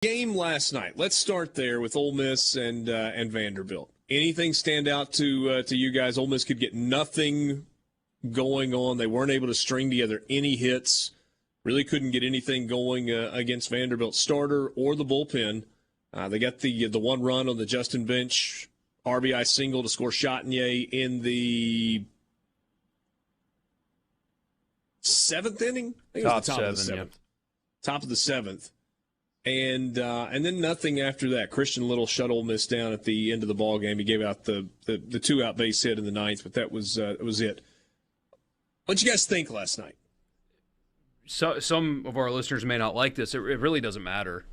Game last night. Let's start there with Ole Miss and Vanderbilt. Anything stand out to you guys? Ole Miss could get nothing going on. They weren't able to string together any hits. Really couldn't get anything going against Vanderbilt starter or the bullpen. They got the one run on the Justin Bench RBI single to score Chatagnier in the seventh inning. I think it was the top of the seventh. Top of the seventh. And then nothing after that. Christian Little shut Ole Miss down at the end of the ball game. He gave out the two-out base hit in the ninth, but that was it. What'd you guys think last night? So, some of our listeners may not like this. It really doesn't matter.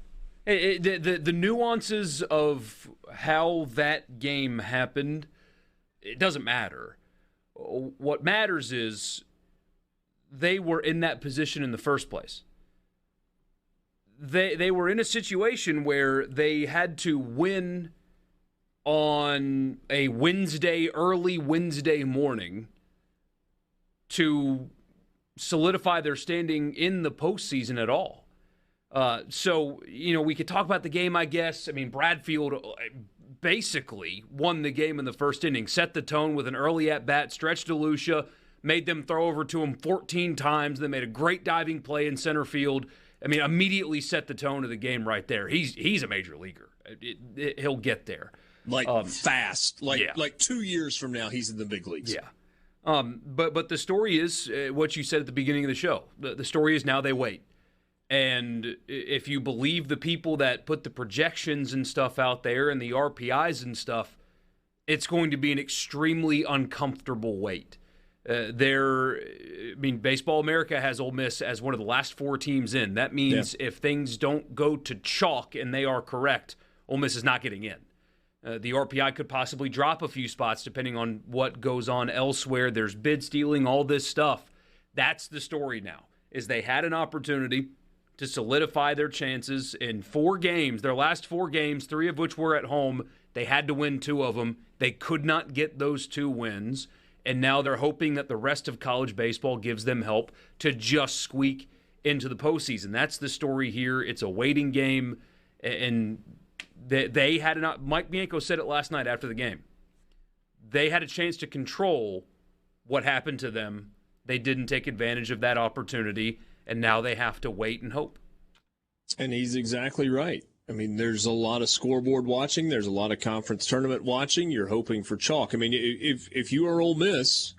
The nuances of how that game happened, it doesn't matter. What matters is they were in that position in the first place. They were in a situation where they had to win on a early Wednesday morning to solidify their standing in the postseason at all. So, we could talk about the game, I guess. I mean, Bradfield basically won the game in the first inning, set the tone with an early at-bat, stretched DeLucia, made them throw over to him 14 times. They made a great diving play in center field. I mean, immediately set the tone of the game right there. He's a major leaguer. He'll get there. Fast. Like 2 years from now, he's in the big leagues. Yeah. But the story is what you said at the beginning of the show. The story is now they wait. And if you believe the people that put the projections and stuff out there and the RPIs and stuff, it's going to be an extremely uncomfortable wait. Baseball America has Ole Miss as one of the last four teams in. That means if things don't go to chalk and they are correct, Ole Miss is not getting in. The RPI could possibly drop a few spots depending on what goes on elsewhere. There's bid stealing, all this stuff. That's the story now, is they had an opportunity to solidify their chances in 4 games. Their last 4 games, 3 of which were at home. They had to win 2 of them. They could not get those 2 wins. And now they're hoping that the rest of college baseball gives them help to just squeak into the postseason. That's the story here. It's a waiting game. And they had Mike Bianco said it last night after the game. They had a chance to control what happened to them. They didn't take advantage of that opportunity, and now they have to wait and hope. And he's exactly right. I mean, there's a lot of scoreboard watching. There's a lot of conference tournament watching. You're hoping for chalk. I mean, if you are Ole Miss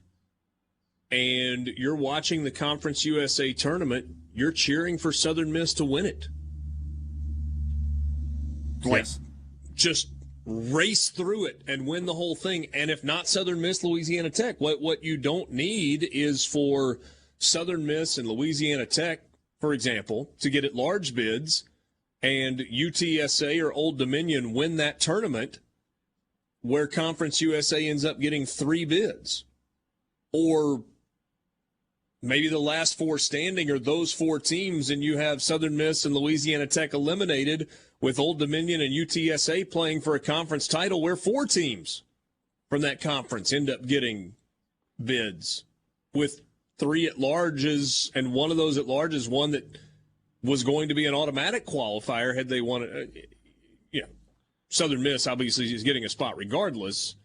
and you're watching the Conference USA tournament, you're cheering for Southern Miss to win it. Yes. Just race through it and win the whole thing. And if not Southern Miss, Louisiana Tech. What you don't need is for Southern Miss and Louisiana Tech, for example, to get at large bids and UTSA or Old Dominion win that tournament where Conference USA ends up getting 3 bids. Or maybe the last 4 standing are those 4 teams, and you have Southern Miss and Louisiana Tech eliminated with Old Dominion and UTSA playing for a conference title where 4 teams from that conference end up getting bids with 3 at-larges, and one of those at-larges, one that was going to be an automatic qualifier had they won it. Southern Miss obviously is getting a spot regardless.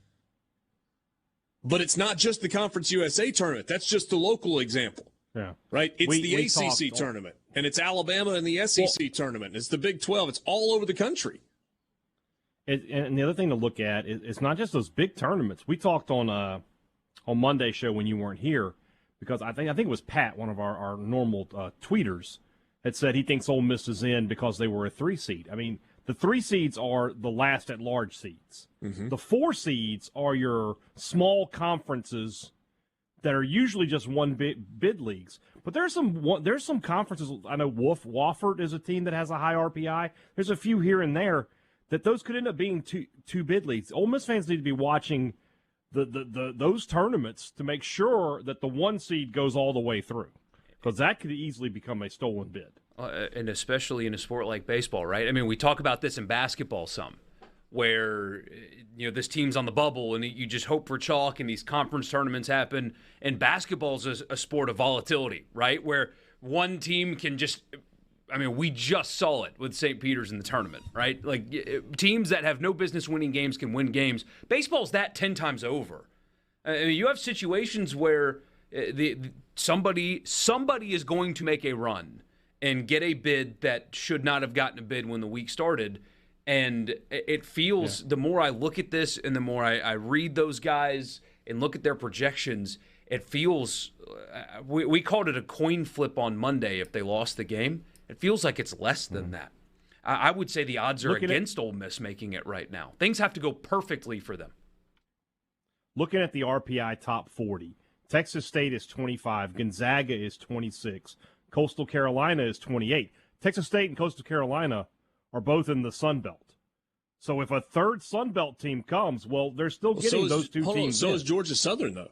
But it's not just the Conference USA tournament. That's just the local example. Yeah. Right? It's the ACC tournament, and it's Alabama and the SEC tournament. It's the Big 12. It's all over the country. And the other thing to look at is it's not just those big tournaments. We talked on Monday's show when you weren't here, because I think it was Pat, one of our normal tweeters, had said he thinks Ole Miss is in because they were a 3 seed. I mean, the 3 seeds are the last at-large seeds. Mm-hmm. The 4 seeds are your small conferences that are usually just one bid leagues. But there's some conferences. I know Wofford is a team that has a high RPI. There's a few here and there that those could end up being two bid leagues. Ole Miss fans need to be watching those tournaments to make sure that the 1 seed goes all the way through, because that could easily become a stolen bid. And especially in a sport like baseball, right? I mean, we talk about this in basketball some, where this team's on the bubble and you just hope for chalk and these conference tournaments happen. And basketball is a sport of volatility, right? Where one team can just I mean, we just saw it with St. Peter's in the tournament, right? Like, teams that have no business winning games can win games. Baseball's that 10 times over. I mean, you have situations where somebody is going to make a run and get a bid that should not have gotten a bid when the week started. And it feels, the more I look at this and the more I read those guys and look at their projections, it feels, we called it a coin flip on Monday if they lost the game. It feels like it's less than that. I would say the odds are against Ole Miss making it right now. Things have to go perfectly for them. Looking at the RPI top 40, Texas State is 25, Gonzaga is 26, Coastal Carolina is 28. Texas State and Coastal Carolina are both in the Sun Belt. So if a third Sun Belt team comes, well, they're still getting those two teams. So is Georgia Southern, though.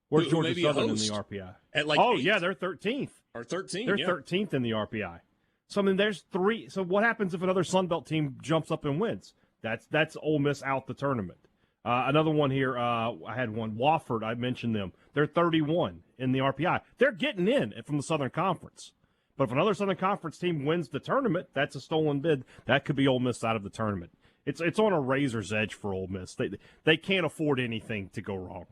Where's Georgia Southern in the RPI? At like they're 13th. Or 13, They're 13th in the RPI. So, I mean, there's three. So what happens if another Sun Belt team jumps up and wins? That's Ole Miss out the tournament. Another one here, I had one, Wofford, I mentioned them. They're 31 in the RPI. They're getting in from the Southern Conference. But if another Southern Conference team wins the tournament, that's a stolen bid. That could be Ole Miss out of the tournament. It's on a razor's edge for Ole Miss. They can't afford anything to go wrong.